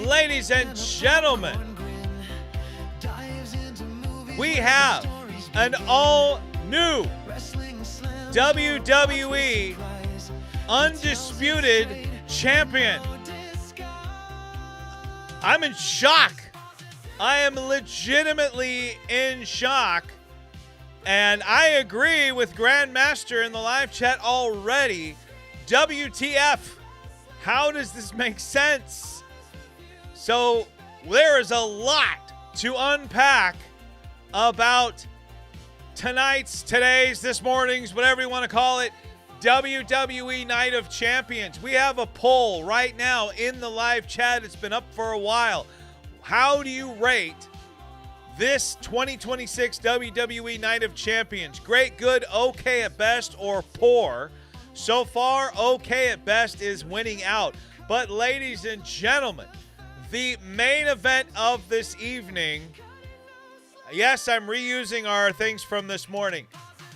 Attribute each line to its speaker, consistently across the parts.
Speaker 1: Ladies and gentlemen, we have an all-new WWE Undisputed Champion. I'm in shock. I am legitimately in shock. And I agree with Grandmaster in the live chat already. WTF? How does this make sense? So there is a lot to unpack about today's, this morning's, whatever you want to call it, WWE Night of Champions. We have a poll right now in the live chat. It's been up for a while. How do you rate this 2026 WWE Night of Champions? Great, good, okay at best, or poor? So far, okay at best is winning out. But ladies and gentlemen, the main event of this evening, yes, I'm reusing our things from this morning.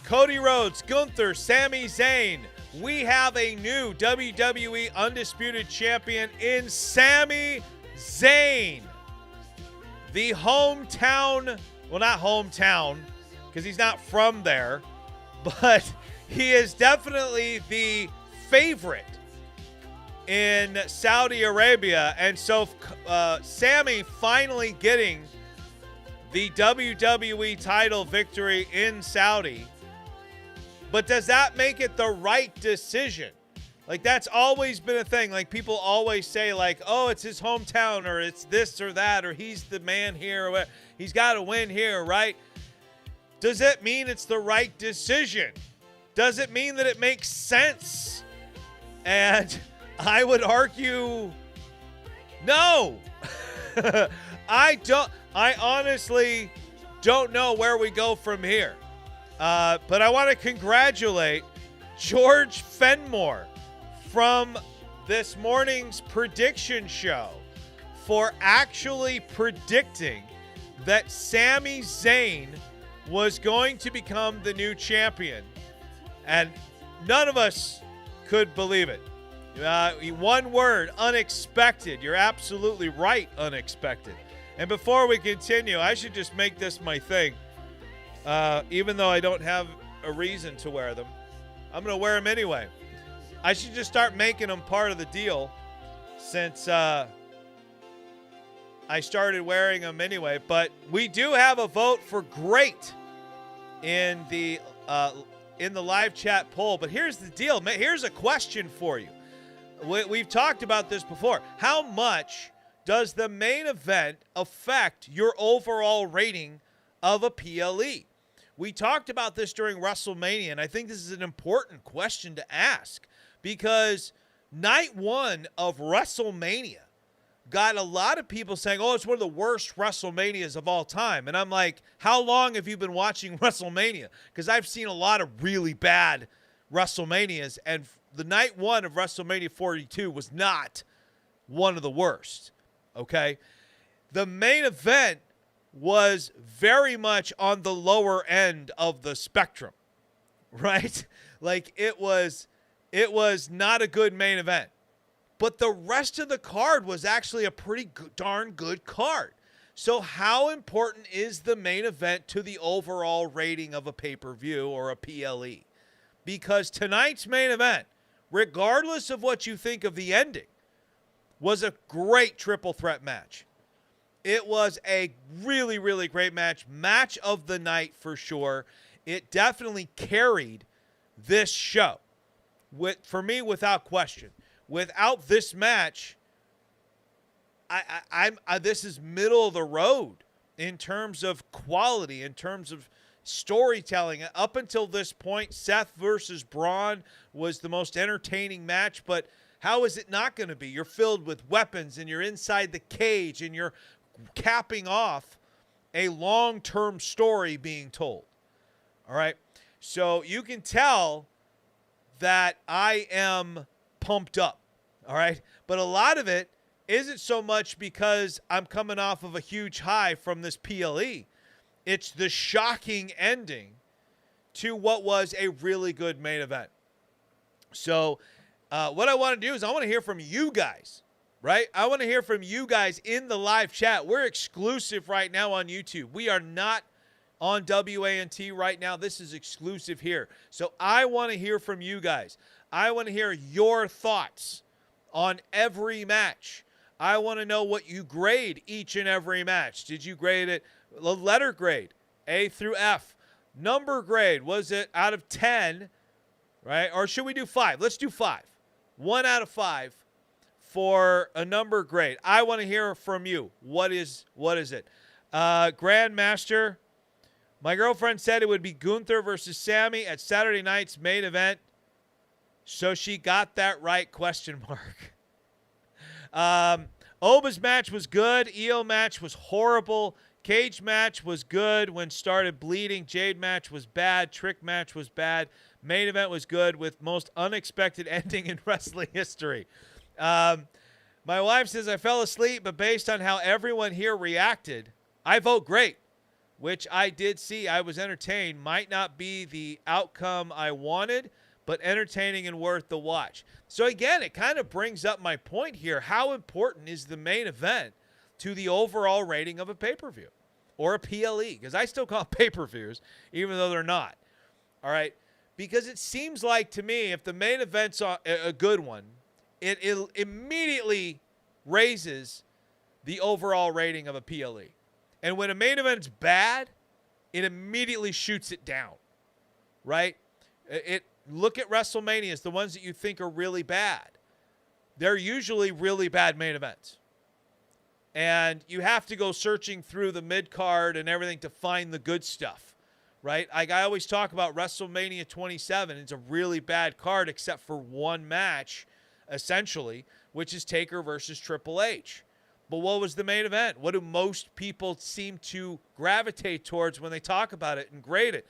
Speaker 1: Cody Rhodes, Gunther, Sami, Zayn. We have a new WWE Undisputed Champion in Sami Zayn. The hometown, well, not hometown, because he's not from there, but he is definitely the favorite in Saudi Arabia. And so Sami finally getting the WWE title victory in Saudi. But does that make it the right decision? Like, that's always been a thing. Like, people always say, like, oh, it's his hometown, or it's this or that, or he's the man here, or what. He's got to win here, right? Does it mean it's the right decision? Does it mean that it makes sense? And I would argue, no. I honestly don't know where we go from here. But I want to congratulate George Fenmore from this morning's prediction show for actually predicting that Sami Zayn was going to become the new champion. And none of us could believe it. One word, unexpected. You're absolutely right, unexpected. And before we continue, I should just make this my thing. Even though I don't have a reason to wear them, I'm going to wear them anyway. I should just start making them part of the deal since I started wearing them anyway. But we do have a vote for great in the live chat poll. But here's the deal. Here's a question for you. We've talked about this before. How much does the main event affect your overall rating of a PLE? We talked about this during WrestleMania, and I think this is an important question to ask because night one of WrestleMania got a lot of people saying, oh, it's one of the worst WrestleManias of all time. And I'm like, how long have you been watching WrestleMania? Because I've seen a lot of really bad WrestleManias, and the night one of WrestleMania 42 was not one of the worst, okay? The main event was very much on the lower end of the spectrum, right? Like, it was not a good main event. But the rest of the card was actually a pretty darn good card. So how important is the main event to the overall rating of a pay-per-view or a PLE? Because tonight's main event, regardless of what you think of the ending, was a great triple threat match. It was a really, really great match. Match of the night for sure. It definitely carried this show. For me, without question. Without this match, this is middle of the road in terms of quality, in terms of storytelling. Up until this point, Seth versus Bron was the most entertaining match, but how is it not going to be? You're filled with weapons, and you're inside the cage, and you're capping off a long-term story being told. All right? So you can tell that I am pumped up. All right? But a lot of it isn't so much because I'm coming off of a huge high from this PLE. It's the shocking ending to what was a really good main event. So what I want to do is I want to hear from you guys. right? I want to hear from you guys in the live chat. We're exclusive right now on YouTube. We are not on WANT right now. This is exclusive here. So I want to hear from you guys. I want to hear your thoughts on every match. I want to know what you grade each and every match. Did you grade it a letter grade, A through F? Number grade, was it out of 10, right? Or should we do 5? Let's do 5. 1 out of 5 for a number grade. I want to hear from you. What is it? Grandmaster, my girlfriend said it would be Gunther versus Sami at Saturday night's main event. So she got that right, question mark. Oba's match was good. IYO match was horrible. Cage match was good when started bleeding. Jade match was bad. Trick match was bad. Main event was good with most unexpected ending in wrestling history. My wife says I fell asleep, but based on how everyone here reacted, I vote great, which I did see. I was entertained. Might not be the outcome I wanted, but entertaining and worth the watch. So again, it kind of brings up my point here. How important is the main event to the overall rating of a pay-per-view or a PLE? Because I still call them pay-per-views, even though they're not. All right? Because it seems like to me, if the main event's a good one, it immediately raises the overall rating of a PLE. And when a main event's bad, it immediately shoots it down, right? Look at WrestleManias, the ones that you think are really bad. They're usually really bad main events. And you have to go searching through the mid-card and everything to find the good stuff, right? I always talk about WrestleMania 27. It's a really bad card except for one match, essentially, which is Taker versus Triple H. But what was the main event? What do most people seem to gravitate towards when they talk about it and grade it?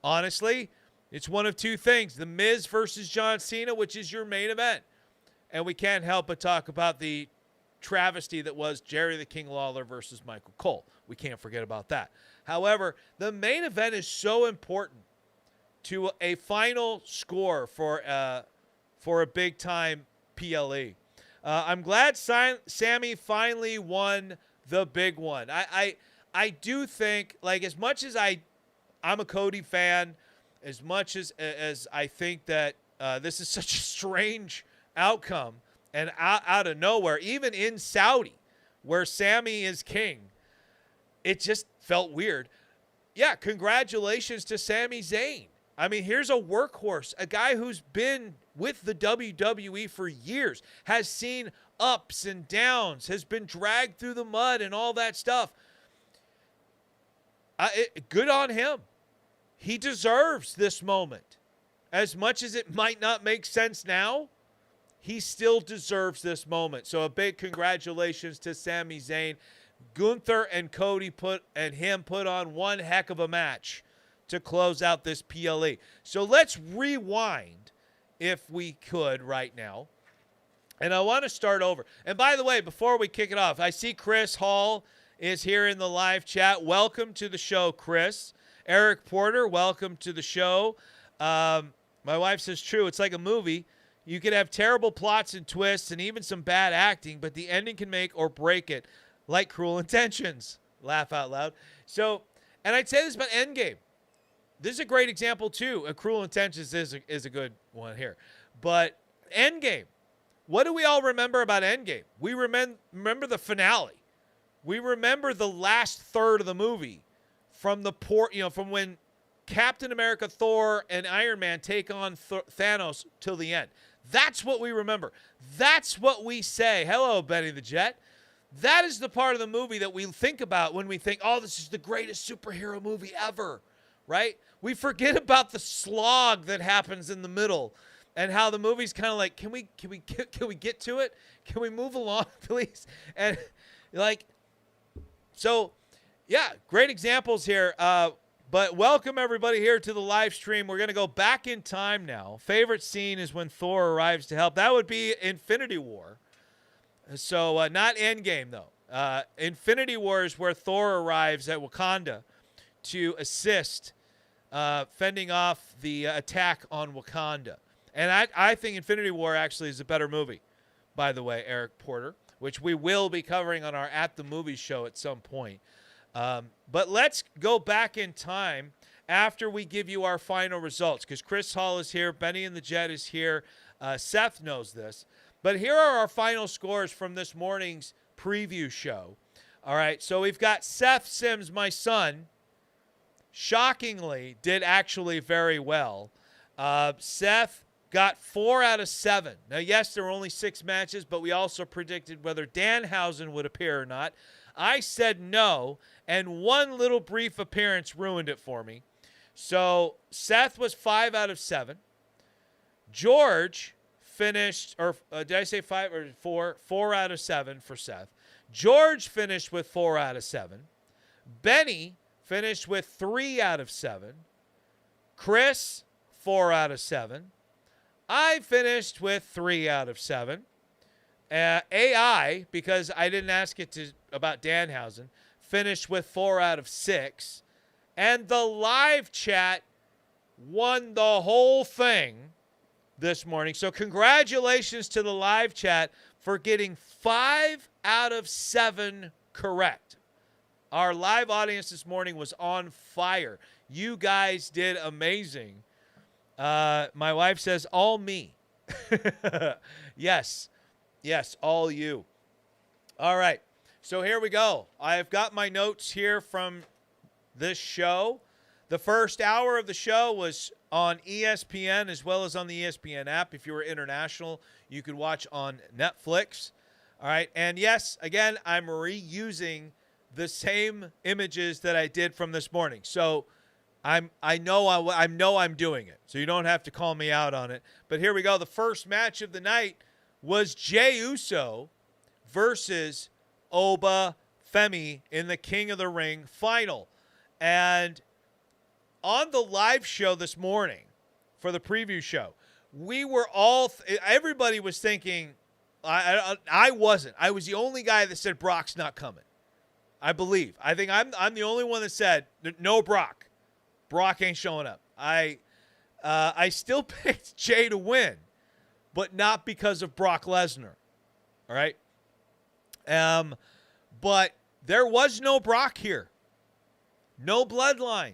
Speaker 1: Honestly, it's one of two things. The Miz versus John Cena, which is your main event. And we can't help but talk about the travesty that was Jerry the King Lawler versus Michael Cole. We can't forget about that. However, the main event is so important to a final score for a big-time PLE. I'm glad Sami finally won the big one. I do think, like, as much as I'm a Cody fan, as much as I think that this is such a strange outcome and out of nowhere, even in Saudi, where Sami is king, it just felt weird. Yeah, congratulations to Sami Zayn. I mean, here's a workhorse, a guy who's been with the WWE for years, has seen ups and downs, has been dragged through the mud and all that stuff. Good on him. He deserves this moment. As much as it might not make sense now, he still deserves this moment. So a big congratulations to Sami Zayn. Gunther and Cody put on one heck of a match to close out this PLE. So let's rewind, if we could, right now. And I want to start over. And by the way, before we kick it off, I see Chris Hall is here in the live chat. Welcome to the show, Chris. Eric Porter, welcome to the show. My wife says, true, it's like a movie. You could have terrible plots and twists and even some bad acting, but the ending can make or break it, like Cruel Intentions. Laugh out loud. So, and I'd say this about Endgame. This is a great example, too. Cruel Intentions is a good one here. But Endgame, what do we all remember about Endgame? We remember the finale. We remember the last third of the movie from from when Captain America, Thor, and Iron Man take on Thanos till the end. That's what we remember. That's what we say. Hello, Benny the Jet. That is the part of the movie that we think about when we think, oh, this is the greatest superhero movie ever, right? We forget about the slog that happens in the middle and how the movie's kind of like, can we get to it? Can we move along, please? And like, so yeah, great examples here. But welcome everybody here to the live stream. We're going to go back in time now. Favorite scene is when Thor arrives to help. That would be Infinity War. So not Endgame, though. Infinity War is where Thor arrives at Wakanda to assist fending off the attack on Wakanda. And I think Infinity War actually is a better movie. by the way, Eric Porter, which we will be covering on our At the Movies show at some point. But let's go back in time after we give you our final results, because Chris Hall is here, Benny and the Jet is here, Seth knows this. But here are our final scores from this morning's preview show. All right, so we've got Seth Sims, my son, shockingly did actually very well. Seth got 4 out of 7. Now, yes, there were only 6 matches, but we also predicted whether Danhausen would appear or not. I said no, and one little brief appearance ruined it for me. So Seth was 5 out of 7. George finished, or did I say 5 or 4? 4 out of 7 for Seth. George finished with 4 out of 7. Benny finished with 3 out of 7. Chris, 4 out of 7. I finished with 3 out of 7. AI, because I didn't ask it about Danhausen, finished with 4 out of 6. And the live chat won the whole thing this morning. So congratulations to the live chat for getting 5 out of 7 correct. Our live audience this morning was on fire. You guys did amazing. My wife says, all me. Yes, all you. All right, so here we go. I've got my notes here from this show. The first hour of the show was on ESPN as well as on the ESPN app. If you were international, you could watch on Netflix. All right, and yes, again, I'm reusing the same images that I did from this morning. So I know I'm doing it, so you don't have to call me out on it. But here we go. The first match of the night was Jey Uso versus Oba Femi in the King of the Ring final. And on the live show this morning for the preview show, we were all everybody was thinking, I wasn't. I was the only guy that said Brock's not coming. I believe. I think I'm the only one that said no Brock. Brock ain't showing up. I still picked Jey to win, but not because of Brock Lesnar. All right? But there was no Brock here. No bloodline.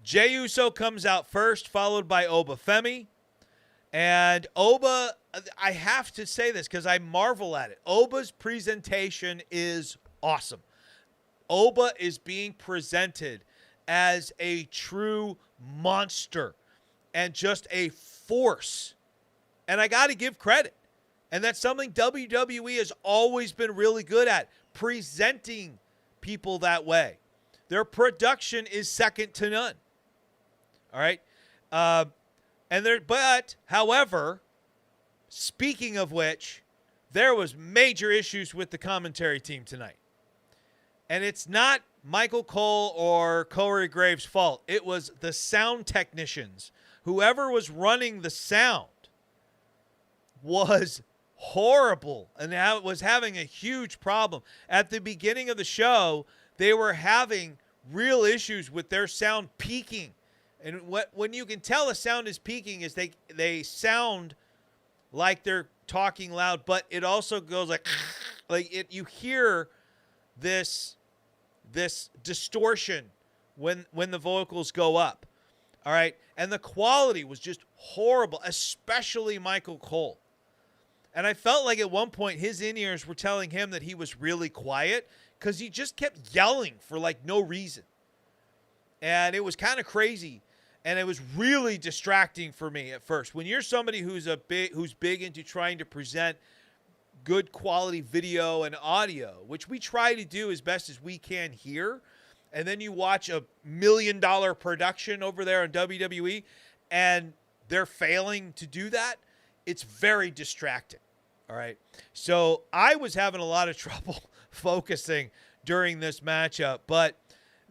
Speaker 1: Jey Uso comes out first, followed by Oba Femi. And Oba, I have to say this because I marvel at it. Oba's presentation is awesome. Oba is being presented as a true monster and just a force. And I got to give credit. And that's something WWE has always been really good at, presenting people that way. Their production is second to none. All right? However, speaking of which, there was major issues with the commentary team tonight. And it's not Michael Cole or Corey Graves' fault. It was the sound technicians. Whoever was running the sound was horrible and was having a huge problem. At the beginning of the show, they were having real issues with their sound peaking. And when you can tell a sound is peaking is they sound like they're talking loud, but it also goes like you hear this distortion when the vocals go up. All right? And the quality was just horrible, especially Michael Cole. And I felt like at one point his in-ears were telling him that he was really quiet because he just kept yelling for like no reason. And it was kind of crazy. And it was really distracting for me at first. When you're somebody who's big into trying to present good quality video and audio, which we try to do as best as we can here, and then you watch a $1 million production over there on WWE, and they're failing to do that, it's very distracting. All right. So I was having a lot of trouble focusing during this matchup, but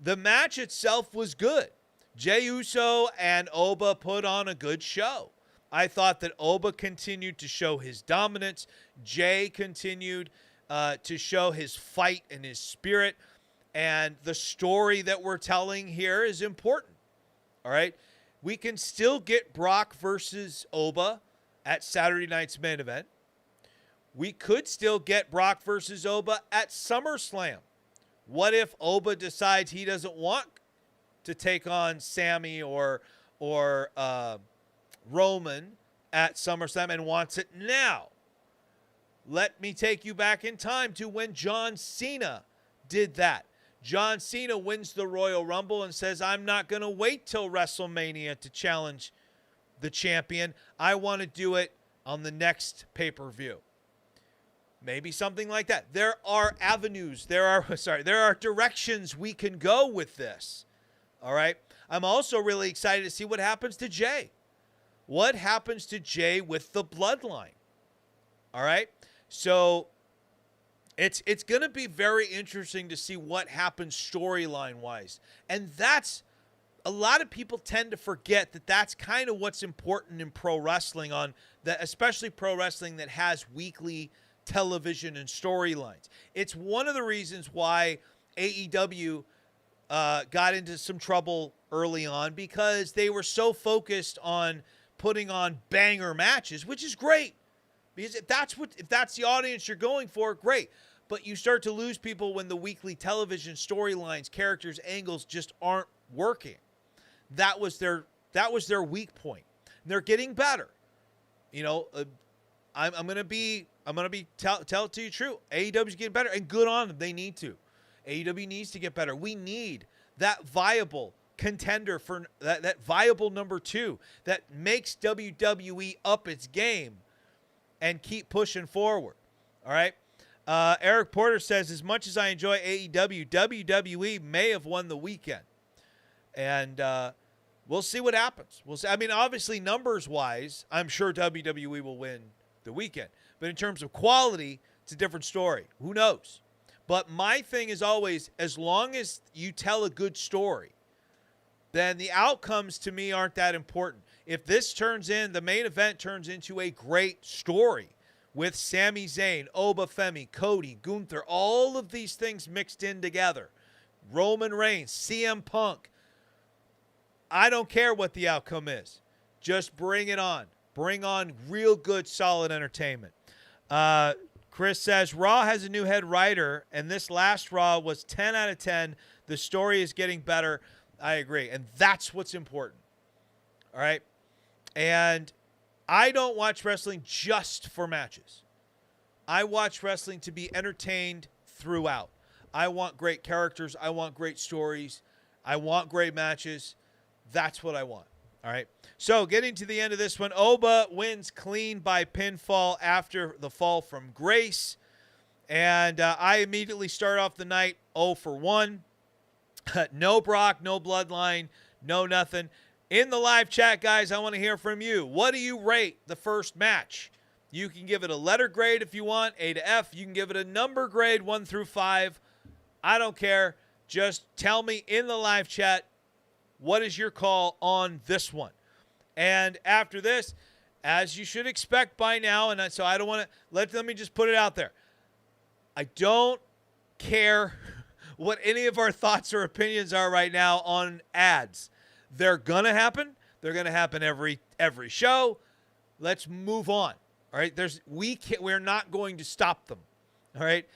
Speaker 1: the match itself was good. Jey Uso and Oba put on a good show. I thought that Oba continued to show his dominance. Jey continued to show his fight and his spirit. And the story that we're telling here is important. All right? We can still get Brock versus Oba at Saturday night's main event. We could still get Brock versus Oba at SummerSlam. What if Oba decides he doesn't want to take on Sami or Roman at SummerSlam and wants it now? Let me take you back in time to when John Cena did that. John Cena wins the Royal Rumble and says, I'm not going to wait till WrestleMania to challenge the champion. I want to do it on the next pay-per-view. Maybe something like that. There are avenues. There are directions we can go with this. All right. I'm also really excited to see what happens to Jey. What happens to Jey with the bloodline? All right. So it's going to be very interesting to see what happens storyline-wise. And that's, a lot of people tend to forget that that's kind of what's important in pro wrestling, on that, especially pro wrestling that has weekly television and storylines. It's one of the reasons why AEW got into some trouble early on, because they were so focused on putting on banger matches, which is great. Because if that's the audience you're going for, great. But you start to lose people when the weekly television storylines, characters, angles just aren't working. That was their weak point. And they're getting better. You know, I'm gonna tell it to you true. AEW's getting better, and good on them. They need to. AEW needs to get better. We need that viable contender for that viable number 2 that makes WWE up its game and keep pushing forward. All right. Eric Porter says, as much as I enjoy AEW, WWE may have won the weekend. And we'll see what happens. We'll see. I mean, obviously, numbers-wise, I'm sure WWE will win the weekend. But in terms of quality, it's a different story. Who knows? But my thing is always, as long as you tell a good story, then the outcomes to me aren't that important. If this the main event turns into a great story with Sami Zayn, Oba Femi, Cody, Gunther, all of these things mixed in together, Roman Reigns, CM Punk, I don't care what the outcome is. Just bring it on. Bring on real good, solid entertainment. Chris says, Raw has a new head writer, and this last Raw was 10 out of 10. The story is getting better. I agree. And that's what's important. All right? And I don't watch wrestling just for matches. I watch wrestling to be entertained throughout. I want great characters. I want great stories. I want great matches. That's what I want. All right. So getting to the end of this one, Oba wins clean by pinfall after the fall from Grace. And I immediately start off the night 0 for 1. No Brock, no Bloodline, no nothing. In the live chat, guys, I want to hear from you. What do you rate the first match? You can give it a letter grade if you want, A to F. You can give it a number grade, 1 through 5. I don't care. Just tell me in the live chat, what is your call on this one? And after this, as you should expect by now, and so I don't want to, let me just put it out there. I don't care what any of our thoughts or opinions are right now on ads. They're going to happen. They're going to happen every show. Let's move on. All right? We're not going to stop them. All right?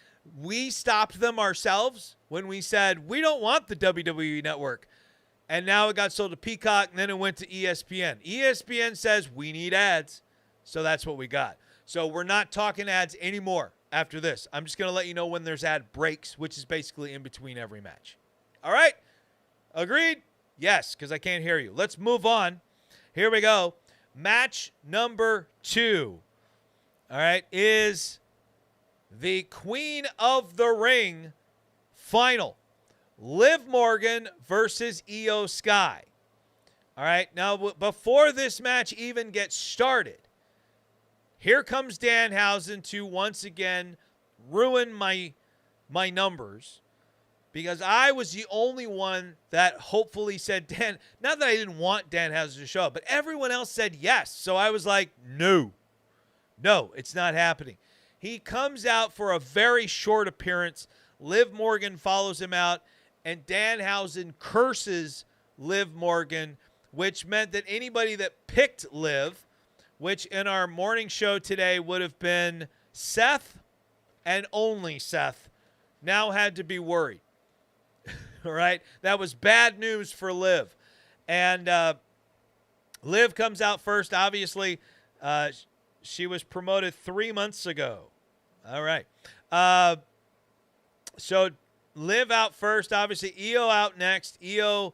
Speaker 1: We stopped them ourselves when we said we don't want the WWE Network. And now it got sold to Peacock, and then it went to ESPN. ESPN says we need ads, so that's what we got. So we're not talking ads anymore after this. I'm just going to let you know when there's ad breaks, which is basically in between every match. All right? Agreed? Yes, because I can't hear you. Let's move on. Here we go. Match number 2, all right, is the Queen of the Ring final. Liv Morgan versus IYO SKY. All right, now before this match even gets started, here comes Danhausen to once again ruin my numbers, because I was the only one that hopefully said not that I didn't want Danhausen to show up, but everyone else said yes. So I was like, no, it's not happening. He comes out for a very short appearance. Liv Morgan follows him out, and Danhausen curses Liv Morgan, which meant that anybody that picked Liv which in our morning show today would have been Seth and only Seth, now had to be worried. All right? That was bad news for Liv. And Liv comes out first. Obviously, she was promoted 3 months ago. All right. So Liv out first. Obviously, IYO out next. IYO,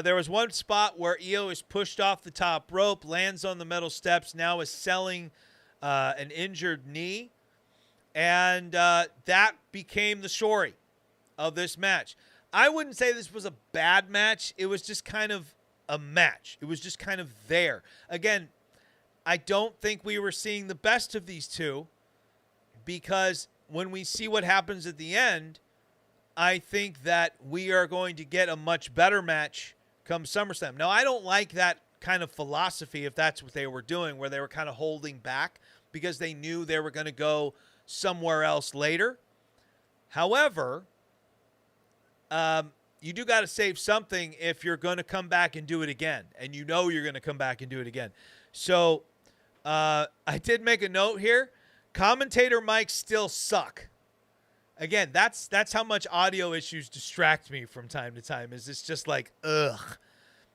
Speaker 1: there was one spot where IYO is pushed off the top rope, lands on the metal steps, now is selling an injured knee. And that became the story of this match. I wouldn't say this was a bad match. It was just kind of a match. It was just kind of there. Again, I don't think we were seeing the best of these two, because when we see what happens at the end, I think that we are going to get a much better match come SummerSlam. Now, I don't like that kind of philosophy, if that's what they were doing, where they were kind of holding back because they knew they were going to go somewhere else later. However, you do got to save something if you're going to come back and do it again, and you know you're going to come back and do it again. So I did make a note here. Commentator mics still suck. Again, that's how much audio issues distract me from time to time. Is it's just like, ugh.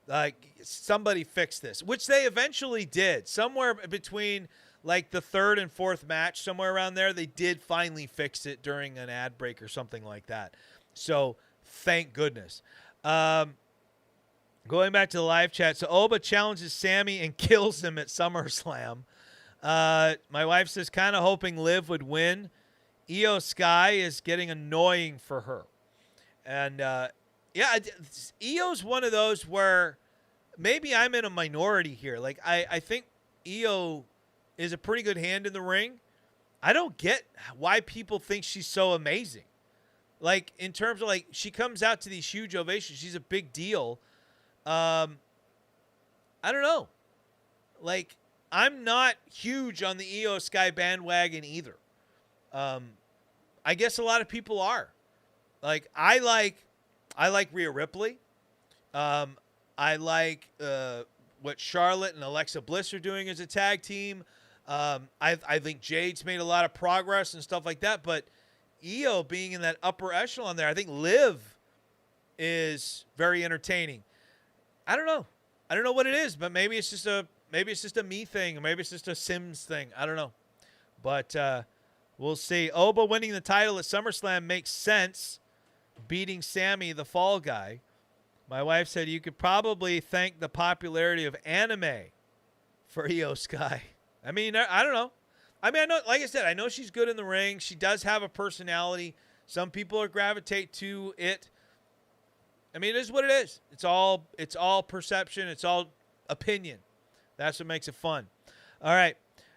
Speaker 1: Like, somebody fix this, which they eventually did. Somewhere between like the third and fourth match, somewhere around there, they did finally fix it during an ad break or something like that. So thank goodness. Going back to the live chat. So Oba challenges Sami and kills him at SummerSlam. My wife says, kind of hoping Liv would win. IYO SKY is getting annoying for her. And, yeah, IYO's one of those where maybe I'm in a minority here. Like, I think IYO is a pretty good hand in the ring. I don't get why people think she's so amazing. Like, in terms of, like, she comes out to these huge ovations. She's a big deal. I don't know. Like, I'm not huge on the IYO SKY bandwagon either. I guess a lot of people are. Like, I like Rhea Ripley. I like what Charlotte and Alexa Bliss are doing as a tag team. I think Jade's made a lot of progress and stuff like that. But IYO being in that upper echelon there, I think Liv is very entertaining. I don't know. I don't know what it is, but maybe it's just a me thing, or maybe it's just a Sims thing. I don't know. But we'll see. Oba winning the title at SummerSlam makes sense. Beating Sami, the fall guy. My wife said you could probably thank the popularity of anime for IYO SKY. I mean, I don't know. I mean, I know, like I said, I know she's good in the ring. She does have a personality. Some people gravitate to it. I mean, it is what it is. It's all perception. It's all opinion. That's what makes it fun. All right.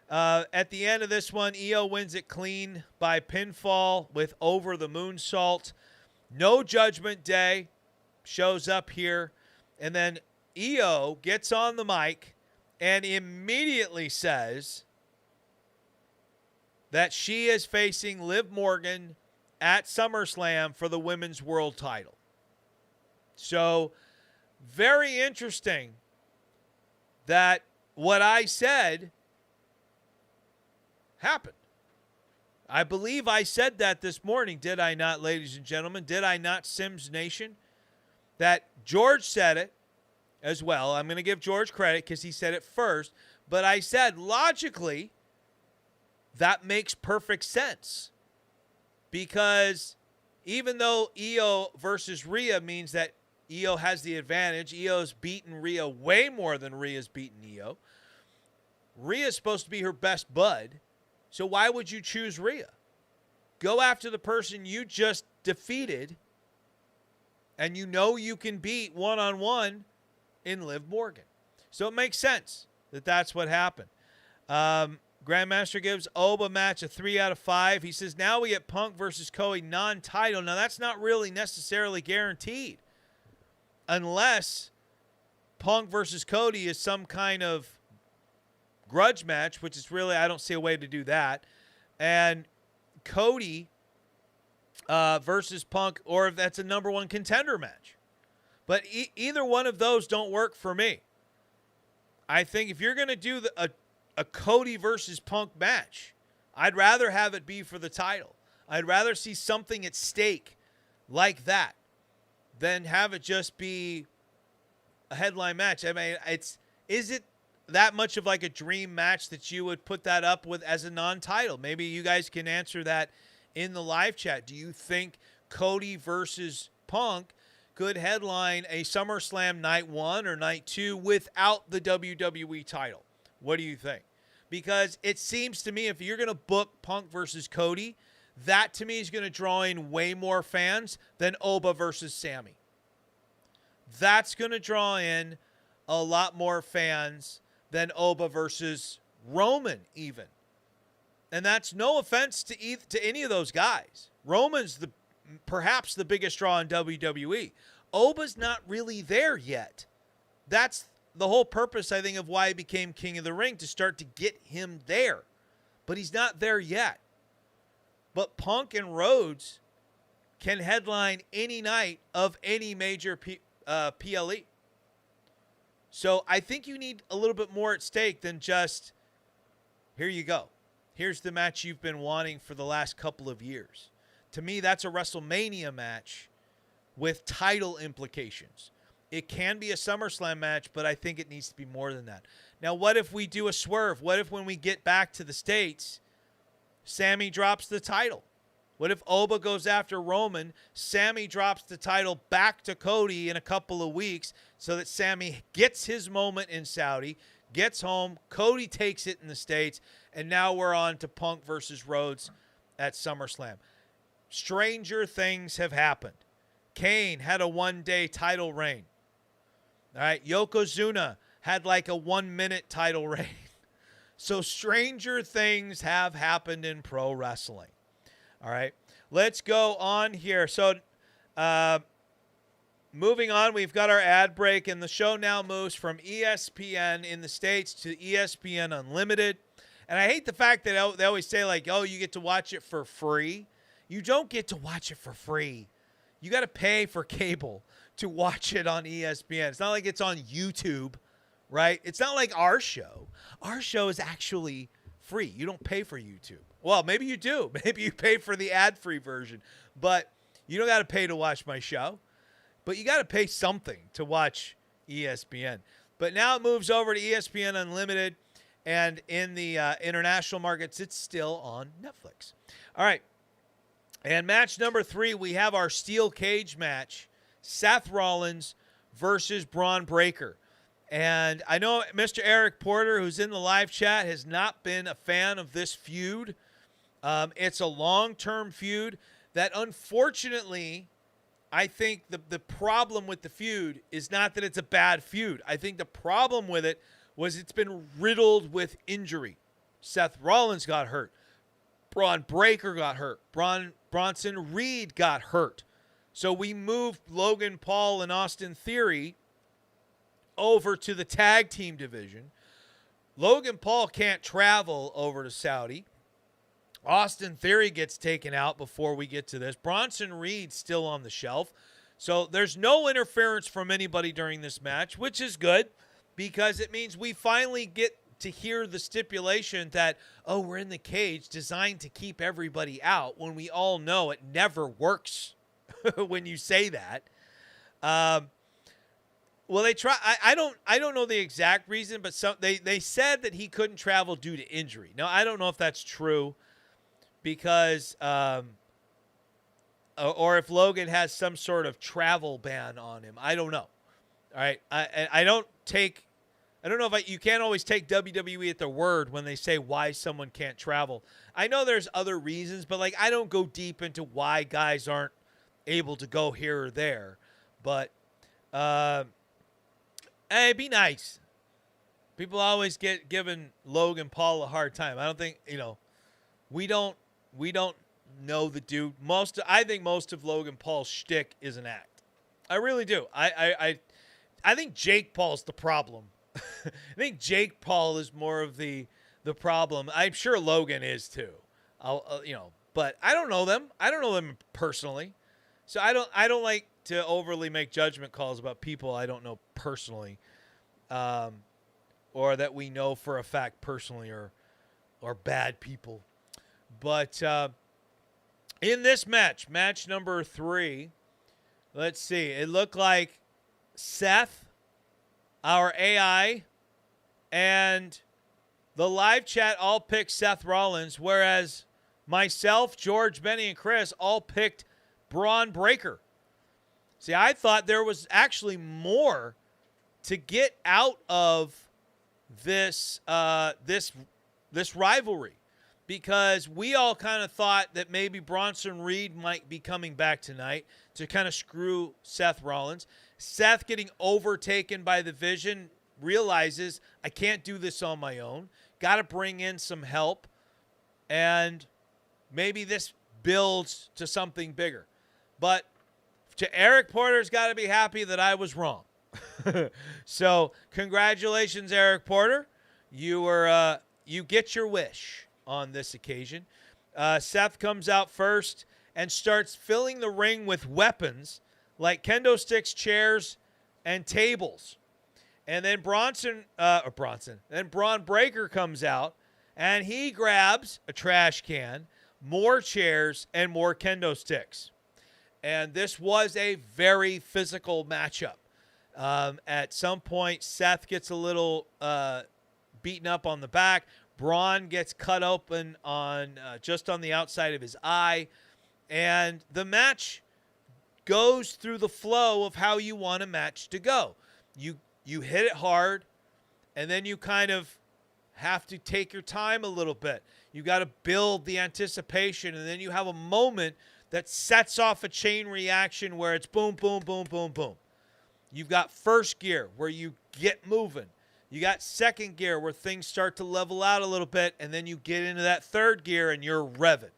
Speaker 1: At the end of this one, IYO wins it clean by pinfall with over the moonsault. No Judgment Day shows up here. And then IYO gets on the mic and immediately says that she is facing Liv Morgan at SummerSlam for the Women's World title. So, very interesting that what I said happened. I believe I said that this morning, did I not, ladies and gentlemen? Did I not, Sims Nation? That George said it as well. I'm going to give George credit because he said it first. But I said, logically, that makes perfect sense. Because even though IYO versus Rhea means that IYO has the advantage, IYO's beaten Rhea way more than Rhea's beaten IYO. Rhea's supposed to be her best bud. So why would you choose Rhea? Go after the person you just defeated and you know you can beat one-on-one in Liv Morgan. So it makes sense that that's what happened. Grandmaster gives Oba match a 3 out of 5. He says, now we get Punk versus Cody non-title. Now, that's not really necessarily guaranteed unless Punk versus Cody is some kind of grudge match, which is really, I don't see a way to do that. And Cody versus Punk, or if that's a number one contender match. But either one of those don't work for me. I think if you're going to do a Cody versus Punk match. I'd rather have it be for the title. I'd rather see something at stake like that than have it just be a headline match. I mean, is it that much of like a dream match that you would put that up with as a non-title? Maybe you guys can answer that in the live chat. Do you think Cody versus Punk could headline a SummerSlam night 1 or night 2 without the WWE title? What do you think? Because it seems to me if you're going to book Punk versus Cody, that to me is going to draw in way more fans than Oba versus Sami. That's going to draw in a lot more fans than Oba versus Roman even. And that's no offense to any of those guys. Roman's perhaps the biggest draw in WWE. Oba's not really there yet. That's the whole purpose, I think, of why he became King of the Ring, to start to get him there. But he's not there yet. But Punk and Rhodes can headline any night of any major PLE. So I think you need a little bit more at stake than just, here you go. Here's the match you've been wanting for the last couple of years. To me, that's a WrestleMania match with title implications. It can be a SummerSlam match, but I think it needs to be more than that. Now, what if we do a swerve? What if when we get back to the States, Sami drops the title? What if Oba goes after Roman, Sami drops the title back to Cody in a couple of weeks so that Sami gets his moment in Saudi, gets home, Cody takes it in the States, and now we're on to Punk versus Rhodes at SummerSlam. Stranger things have happened. Kane had a one-day title reign. All right, Yokozuna had like a 1-minute title reign. So stranger things have happened in pro wrestling. All right, let's go on here. So moving on, we've got our ad break, and the show now moves from ESPN in the States to ESPN Unlimited. And I hate the fact that they always say, like, oh, you get to watch it for free. You don't get to watch it for free. You got to pay for cable to watch it on ESPN. It's not like it's on YouTube, right? It's not like our show. Our show is actually free. You don't pay for YouTube. Well, maybe you do. Maybe you pay for the ad-free version, but you don't got to pay to watch my show. But you got to pay something to watch ESPN. But now it moves over to ESPN Unlimited, and in the international markets, it's still on Netflix. All right. And match number 3, we have our steel cage match, Seth Rollins versus Bron Breakker. And I know Mr. Eric Porter, who's in the live chat, has not been a fan of this feud. It's a long-term feud that, unfortunately, I think the problem with the feud is not that it's a bad feud. I think the problem with it was it's been riddled with injury. Seth Rollins got hurt. Bron Breakker got hurt. Bronson Reed got hurt. So we moved Logan Paul and Austin Theory over to the tag team division. Logan Paul can't travel over to Saudi. Austin Theory gets taken out before we get to this. Bronson Reed's still on the shelf. So there's no interference from anybody during this match, which is good because it means we finally get to hear the stipulation that, oh, we're in the cage designed to keep everybody out, when we all know it never works when you say that. Well, they try. I don't know the exact reason, but they said that he couldn't travel due to injury. Now, I don't know if that's true because or if Logan has some sort of travel ban on him. I don't know. All right. I don't know if you can't always take WWE at their word when they say why someone can't travel. I know there's other reasons, but like I don't go deep into why guys aren't able to go here or there. But hey, be nice. People always get giving Logan Paul a hard time. I don't think, we don't know the dude. I think most of Logan Paul's shtick is an act. I really do. I think Jake Paul's the problem. I think Jake Paul is more of the problem. I'm sure Logan is too. But I don't know them. I don't know them personally. So I don't like to overly make judgment calls about people I don't know personally. or that we know for a fact personally or bad people. But in this match number 3, let's see. It looked like Seth, our AI, and the live chat all picked Seth Rollins, whereas myself, George, Benny, and Chris all picked Bron Breakker. See, I thought there was actually more to get out of this rivalry, because we all kind of thought that maybe Bronson Reed might be coming back tonight to kind of screw Seth Rollins. Seth getting overtaken by the Vision, realizes I can't do this on my own. Got to bring in some help, and maybe this builds to something bigger. But to Eric Porter's got to be happy that I was wrong. So congratulations, Eric Porter. You get your wish on this occasion. Seth comes out first and starts filling the ring with weapons like kendo sticks, chairs, and tables. And then Bron Breakker comes out, and he grabs a trash can, more chairs, and more kendo sticks. And this was a very physical matchup. At some point, Seth gets a little beaten up on the back. Bron gets cut open on just on the outside of his eye. And the match goes through the flow of how you want a match to go. You hit it hard, and then you kind of have to take your time a little bit. You got to build the anticipation, and then you have a moment that sets off a chain reaction where it's boom, boom, boom, boom, boom. You've got first gear where you get moving. You got second gear where things start to level out a little bit, and then you get into that third gear and you're revving.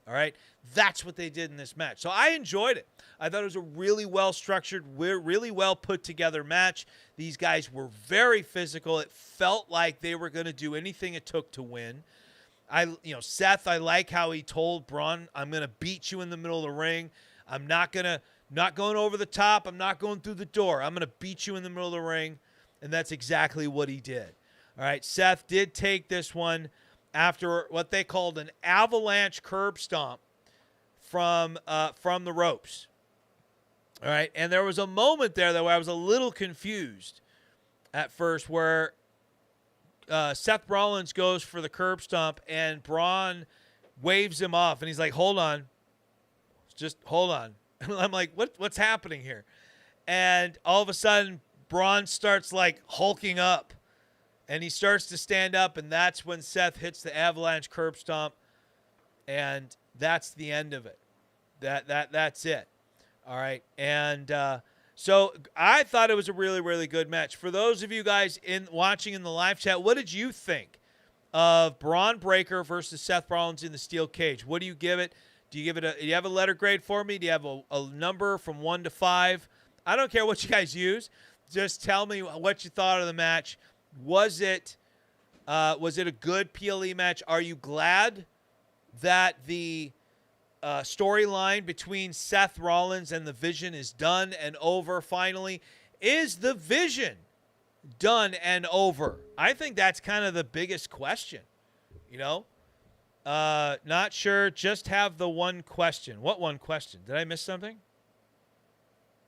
Speaker 1: All right? That's what they did in this match. So I enjoyed it. I thought it was a really well-structured, really well-put-together match. These guys were very physical. It felt like they were going to do anything it took to win. Seth, I like how he told Bron, I'm going to beat you in the middle of the ring. I'm not going over the top. I'm not going through the door. I'm going to beat you in the middle of the ring. And that's exactly what he did. All right, Seth did take this one after what they called an avalanche curb stomp from the ropes. All right, and there was a moment there that I was a little confused at first where Seth Rollins goes for the curb stomp and Bron waves him off, and he's like, hold on. Just hold on. I'm like, what's happening here? And all of a sudden, Bron starts like hulking up, and he starts to stand up, and that's when Seth hits the avalanche curb stomp, and that's the end of it. That's it. All right, and so I thought it was a really, really good match. For those of you guys watching in the live chat, what did you think of Bron Breakker versus Seth Rollins in the steel cage? What do you give it? Do you have a letter grade for me? Do you have a number from 1 to 5? I don't care what you guys use. Just tell me what you thought of the match. Was it a good PLE match? Are you glad that the storyline between Seth Rollins and the Vision is done and over finally? Is the Vision done and over? I think that's kind of the biggest question. Not sure. Just have the one question. What one question? Did I miss something?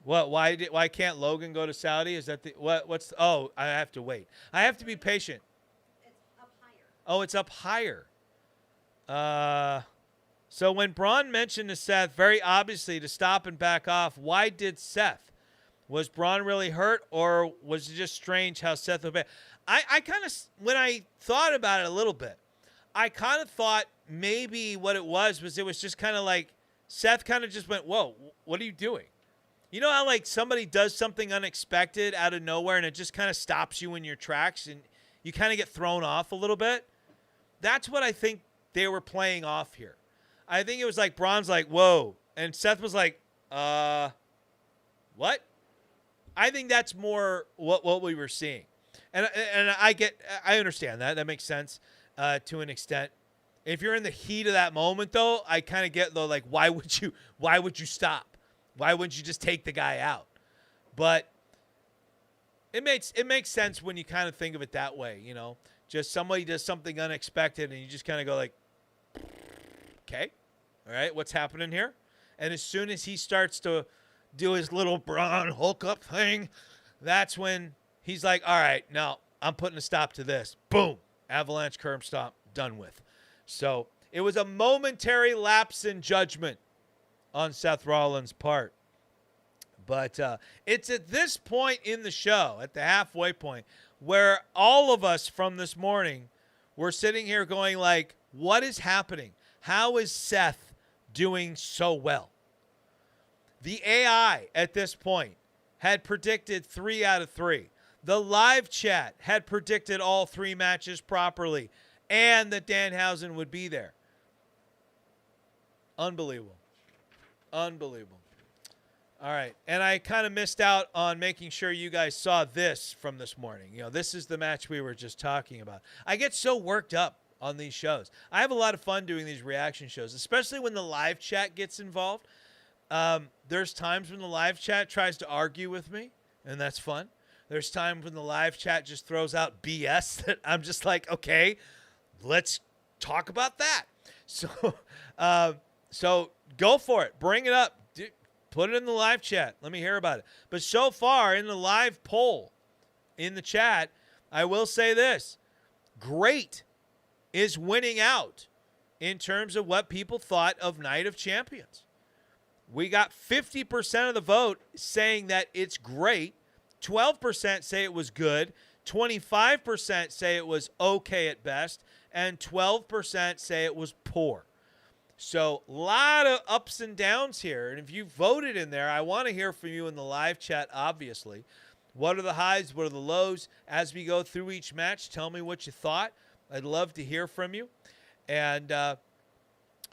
Speaker 1: What? Why can't Logan go to Saudi? Is that I have to wait. I have to be patient.
Speaker 2: It's up higher.
Speaker 1: Oh, it's up higher. So when Bron mentioned to Seth, very obviously to stop and back off, why did Seth? Was Bron really hurt, or was it just strange how Seth obeyed? I kind of, when I thought about it a little bit, I kind of thought maybe what it was just kind of like Seth kind of just went, whoa, what are you doing? You know how like somebody does something unexpected out of nowhere and it just kind of stops you in your tracks and you kind of get thrown off a little bit? That's what I think they were playing off here. I think it was like Bron's like, whoa. And Seth was like, what? I think that's more what we were seeing. And I understand that. That makes sense to an extent. If you're in the heat of that moment, though, I kind of get, though, like, why would you stop? Why wouldn't you just take the guy out? But It makes sense when you kind of think of it that way, Just somebody does something unexpected and you just kind of go like, okay, all right, what's happening here? And as soon as he starts to do his little Bron hookup thing, that's when he's like, all right, now I'm putting a stop to this. Boom, avalanche curb stomp, done with. So it was a momentary lapse in judgment on Seth Rollins' part. But it's at this point in the show, at the halfway point, where all of us from this morning were sitting here going like, what is happening? How is Seth doing so well? The AI at this point had predicted 3 out of 3. The live chat had predicted all 3 matches properly and that Danhausen would be there. Unbelievable. Unbelievable. All right, and I kind of missed out on making sure you guys saw this from this morning. This is the match we were just talking about. I get so worked up on these shows. I have a lot of fun doing these reaction shows, especially when the live chat gets involved. There's times when the live chat tries to argue with me, and that's fun. There's times when the live chat just throws out BS that I'm just like, okay, let's talk about that. So go for it. Bring it up. Put it in the live chat. Let me hear about it. But so far in the live poll in the chat, I will say this. Great is winning out in terms of what people thought of Night of Champions. We got 50% of the vote saying that it's great. 12% say it was good. 25% say it was okay at best. And 12% say it was poor. So a lot of ups and downs here. And if you voted in there, I want to hear from you in the live chat, obviously. What are the highs? What are the lows? As we go through each match, tell me what you thought. I'd love to hear from you. And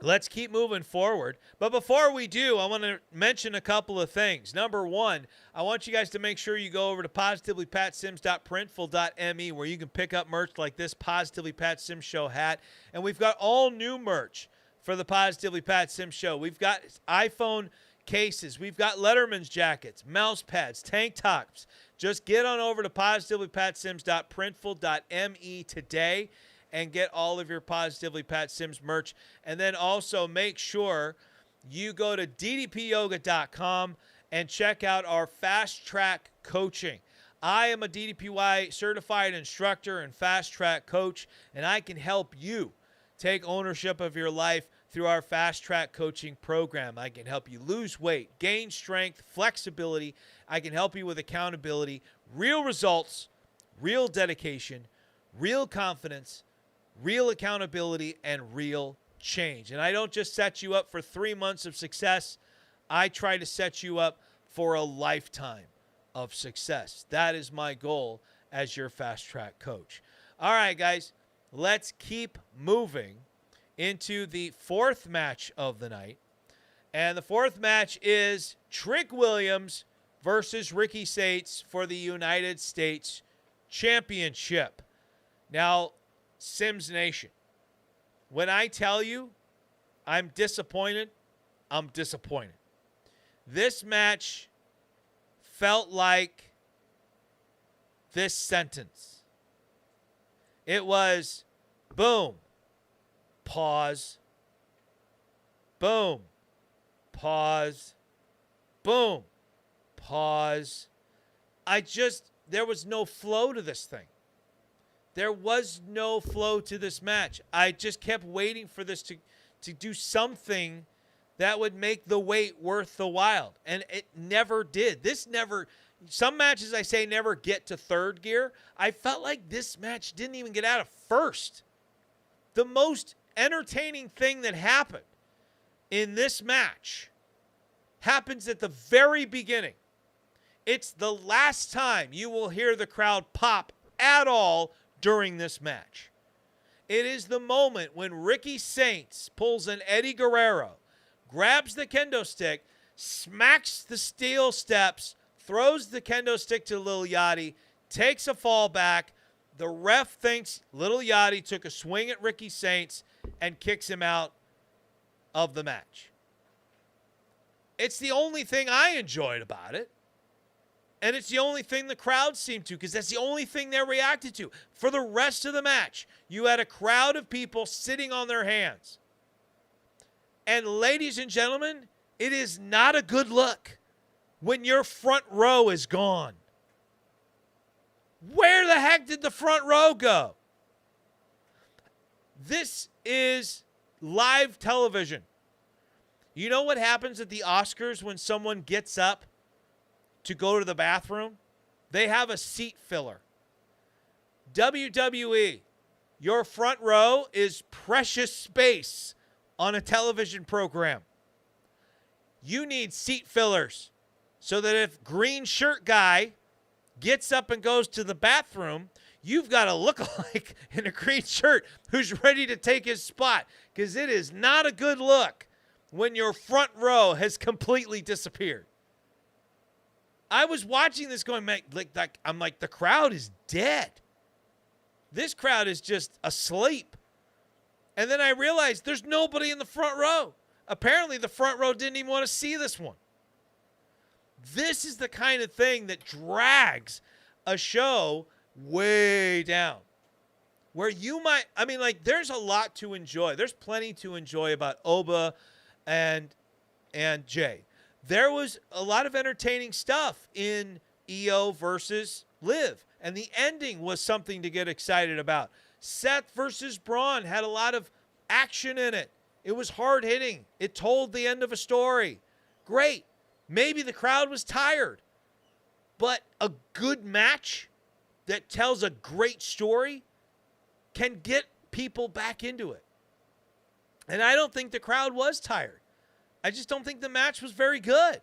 Speaker 1: let's keep moving forward. But before we do, I want to mention a couple of things. Number one, I want you guys to make sure you go over to positivelypatsims.printful.me where you can pick up merch like this Positively Pat Sims Show hat. And we've got all new merch for the Positively Pat Sims Show. We've got iPhone cases. We've got Letterman's jackets, mouse pads, tank tops. Just get on over to positivelypatsims.printful.me today and get all of your Positively Pat Sims merch. And then also make sure you go to ddpyoga.com and check out our Fast Track Coaching. I am a DDPY certified instructor and Fast Track coach, and I can help you take ownership of your life through our Fast Track Coaching program. I can help you lose weight, gain strength, flexibility. I can help you with accountability, real results, real dedication, real confidence, real accountability, and real change. And I don't just set you up for 3 months of success. I try to set you up for a lifetime of success. That is my goal as your Fast Track coach. All right, guys, let's keep moving into the 4th match of the night. And the 4th match is Trick Williams versus Ricky Sates for the United States Championship. Now, Sims Nation, when I tell you I'm disappointed, I'm disappointed. This match felt like this sentence. It was boom, pause, boom, pause, boom, pause. There was no flow to this thing. There was no flow to this match. I just kept waiting for this to do something that would make the wait worth the while. And it never did. Some matches I say never get to 3rd gear. I felt like this match didn't even get out of 1st. The most entertaining thing that happened in this match happens at the very beginning. It's the last time you will hear the crowd pop at all during this match. It is the moment when Ricky Saints pulls an Eddie Guerrero, grabs the kendo stick, smacks the steel steps, throws the kendo stick to Lil Yachty, takes a fall back. The ref thinks Lil Yachty took a swing at Ricky Saints and kicks him out of the match. It's the only thing I enjoyed about it. And it's the only thing the crowd seemed to, because that's the only thing they reacted to. For the rest of the match, you had a crowd of people sitting on their hands. And ladies and gentlemen, it is not a good look when your front row is gone. Where the heck did the front row go? This is live television. You know what happens at the Oscars when someone gets up to go to the bathroom? They have a seat filler. WWE, your front row is precious space on a television program. You need seat fillers so that if green shirt guy gets up and goes to the bathroom, you've got a lookalike in a green shirt who's ready to take his spot, because it is not a good look when your front row has completely disappeared. I was watching this going, I'm like, the crowd is dead. This crowd is just asleep. And then I realized there's nobody in the front row. Apparently the front row didn't even want to see this one. This is the kind of thing that drags a show way down. Where you might, there's a lot to enjoy. There's plenty to enjoy about Oba and Jey. There was a lot of entertaining stuff in IYO versus Liv. And the ending was something to get excited about. Seth versus Bron had a lot of action in it. It was hard-hitting. It told the end of a story. Great. Maybe the crowd was tired. But a good match that tells a great story can get people back into it. And I don't think the crowd was tired. I just don't think the match was very good.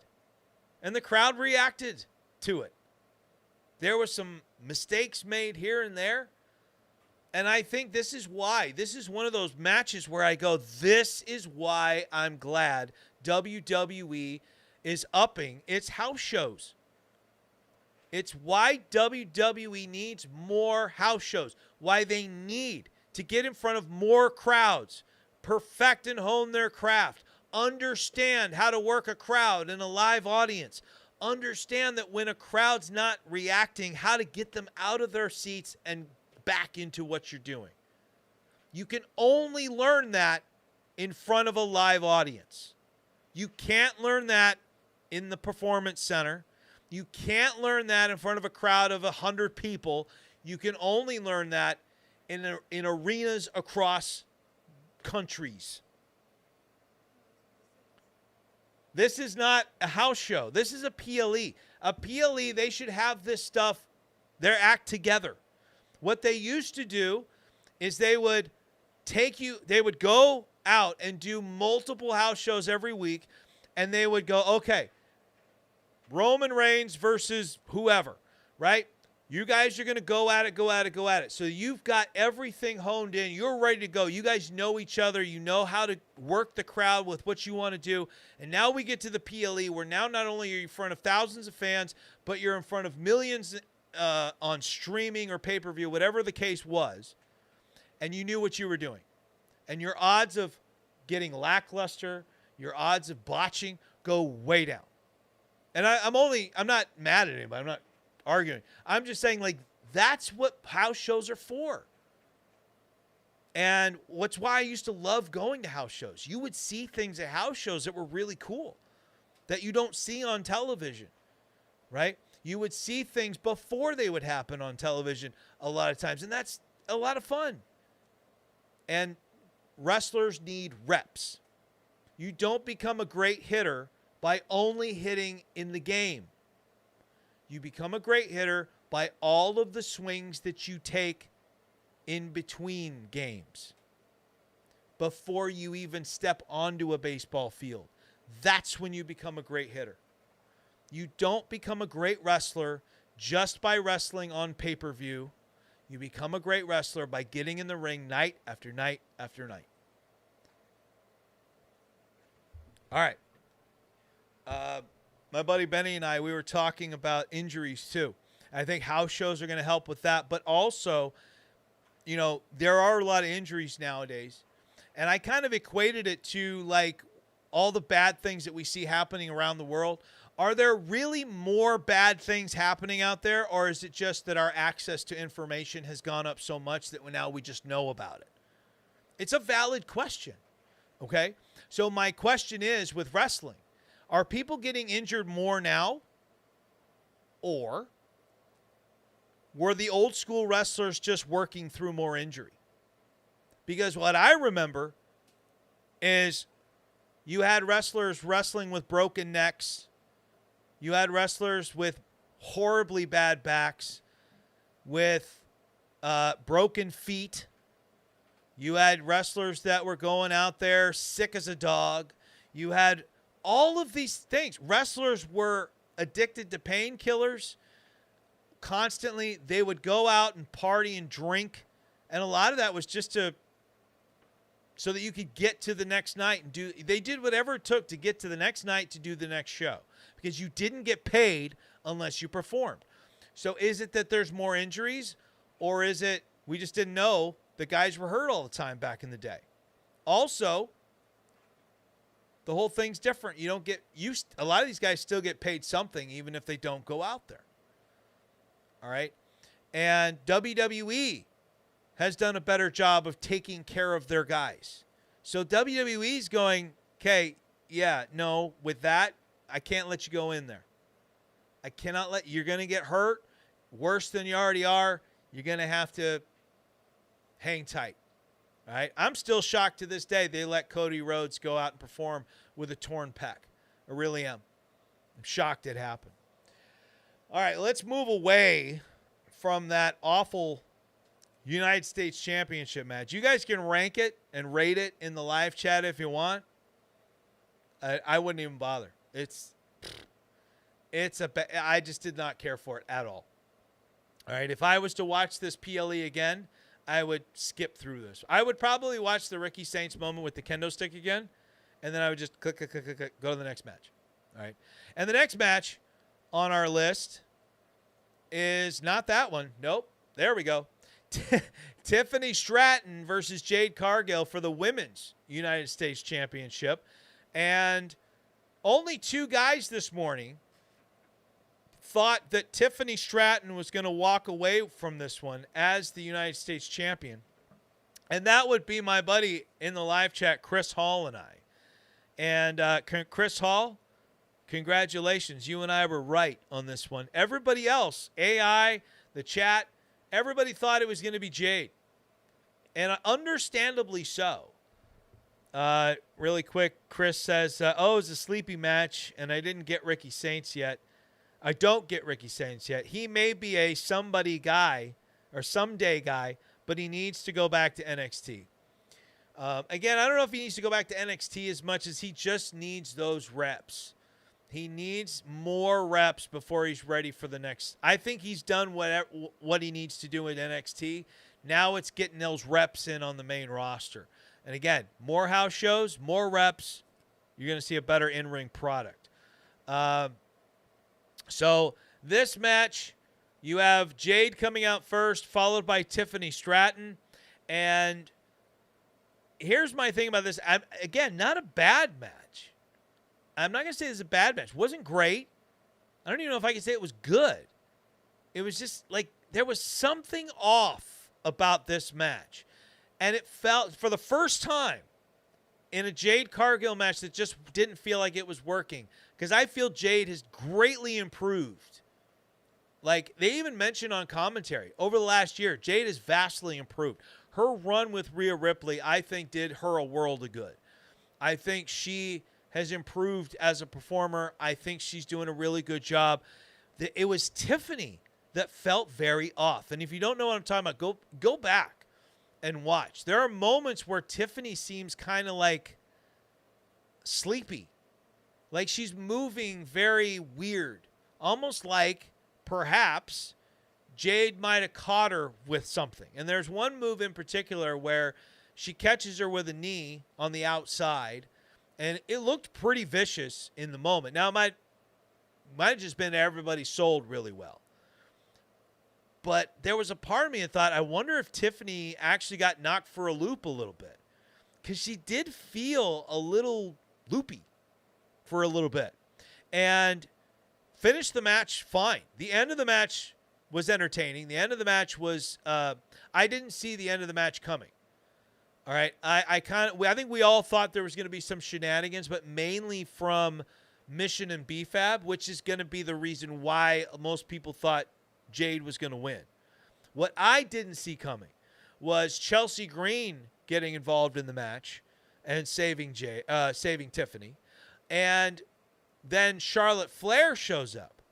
Speaker 1: And the crowd reacted to it. There were some mistakes made here and there. And I think this is why. This is one of those matches where I go, this is why I'm glad WWE is upping its house shows. It's why WWE needs more house shows. Why they need to get in front of more crowds. Perfect and hone their craft. Understand how to work a crowd in a live audience. Understand that when a crowd's not reacting, how to get them out of their seats and back into what you're doing. You can only learn that in front of a live audience. You can't learn that in the Performance Center. You can't learn that in front of a crowd of 100 people. You can only learn that in arenas across countries. This is not a house show. This is a PLE. A PLE, they should have this stuff, their act together. What they used to do is they would go out and do multiple house shows every week, and they would go, okay, Roman Reigns versus whoever, right? You guys are going to go at it. So you've got everything honed in. You're ready to go. You guys know each other. You know how to work the crowd with what you want to do. And now we get to the PLE, where now not only are you in front of thousands of fans, but you're in front of millions on streaming or pay-per-view, whatever the case was, and you knew what you were doing. And your odds of getting lackluster, your odds of botching go way down. And I'm not mad at anybody. I'm not arguing. I'm just saying, that's what house shows are for. And what's why I used to love going to house shows. You would see things at house shows that were really cool that you don't see on television, right? You would see things before they would happen on television a lot of times, and that's a lot of fun. And wrestlers need reps. You don't become a great hitter by only hitting in the game. You become a great hitter by all of the swings that you take in between games before you even step onto a baseball field. That's when you become a great hitter. You don't become a great wrestler just by wrestling on pay-per-view. You become a great wrestler by getting in the ring night after night after night. All right. My buddy Benny and I, we were talking about injuries too. I think house shows are going to help with that. But also, there are a lot of injuries nowadays. And I kind of equated it to all the bad things that we see happening around the world. Are there really more bad things happening out there, or is it just that our access to information has gone up so much that now we just know about it? It's a valid question, okay? So my question is, with wrestling, are people getting injured more now, or were the old school wrestlers just working through more injury? Because what I remember is you had wrestlers wrestling with broken necks. You had wrestlers with horribly bad backs, with broken feet. You had wrestlers that were going out there sick as a dog. You had all of these things. Wrestlers were addicted to painkillers constantly. They would go out and party and drink. And a lot of that was just so that you could get to the next night and they did whatever it took to get to the next night to do the next show, because you didn't get paid unless you performed. So is it that there's more injuries, or is it we just didn't know the guys were hurt all the time back in the day? Also, the whole thing's different. You don't get used. A lot of these guys still get paid something, even if they don't go out there. All right. And WWE has done a better job of taking care of their guys. So WWE's going, okay, yeah, no, with that, I can't let you go in there. I cannot you're going to get hurt worse than you already are. You're going to have to hang tight. All right. I'm still shocked to this day they let Cody Rhodes go out and perform with a torn pec. I really am. I'm shocked it happened. All right, let's move away from that awful United States Championship match. You guys can rank it and rate it in the live chat if you want. I wouldn't even bother. I just did not care for it at all. All right, if I was to watch this PLE again, I would skip through this. I would probably watch the Ricky Saints moment with the kendo stick again, and then I would just click, go to the next match. All right, and the next match on our list is not that one. Nope. There we go. Tiffany Stratton versus Jade Cargill for the Women's United States Championship. And only two guys this morning thought that Tiffany Stratton was going to walk away from this one as the United States champion. And that would be my buddy in the live chat, Chris Hall, and I. And Chris Hall, congratulations. You and I were right on this one. Everybody else, AI, the chat, everybody thought it was going to be Jade. And understandably so. Really quick, Chris says, it's a sleepy match, and I didn't get Ricky Saints yet. I don't get Ricky Saints yet. He may be a somebody guy or someday guy, but he needs to go back to NXT. Again, I don't know if he needs to go back to NXT as much as he just needs those reps. He needs more reps before he's ready for the next. I think he's done what he needs to do in NXT. Now it's getting those reps in on the main roster. And again, more house shows, more reps. You're going to see a better in-ring product. So this match, you have Jade coming out first, followed by Tiffany Stratton. And here's my thing about this. Again, not a bad match. I'm not going to say it's a bad match. It wasn't great. I don't even know if I can say it was good. It was just like there was something off about this match. And it felt, for the first time in a Jade Cargill match, that just didn't feel like it was working. Because I feel Jade has greatly improved. Like, they even mentioned on commentary, over the last year, Jade has vastly improved. Her run with Rhea Ripley, I think, did her a world of good. I think she has improved as a performer. I think she's doing a really good job. It was Tiffany that felt very off. And if you don't know what I'm talking about, go back and watch. There are moments where Tiffany seems kind of like sleepy. Like she's moving very weird. Almost like perhaps Jade might have caught her with something. And there's one move in particular where she catches her with a knee on the outside. And it looked pretty vicious in the moment. Now, it might have just been everybody sold really well. But there was a part of me that thought, I wonder if Tiffany actually got knocked for a loop a little bit. Because she did feel a little loopy for a little bit. And finished the match fine. The end of the match was entertaining. The end of the match was, I didn't see the end of the match coming. All right. I think we all thought there was going to be some shenanigans, but mainly from Mission and BFAB, which is going to be the reason why most people thought Jade was going to win. What I didn't see coming was Chelsea Green getting involved in the match and saving Tiffany. And then Charlotte Flair shows up.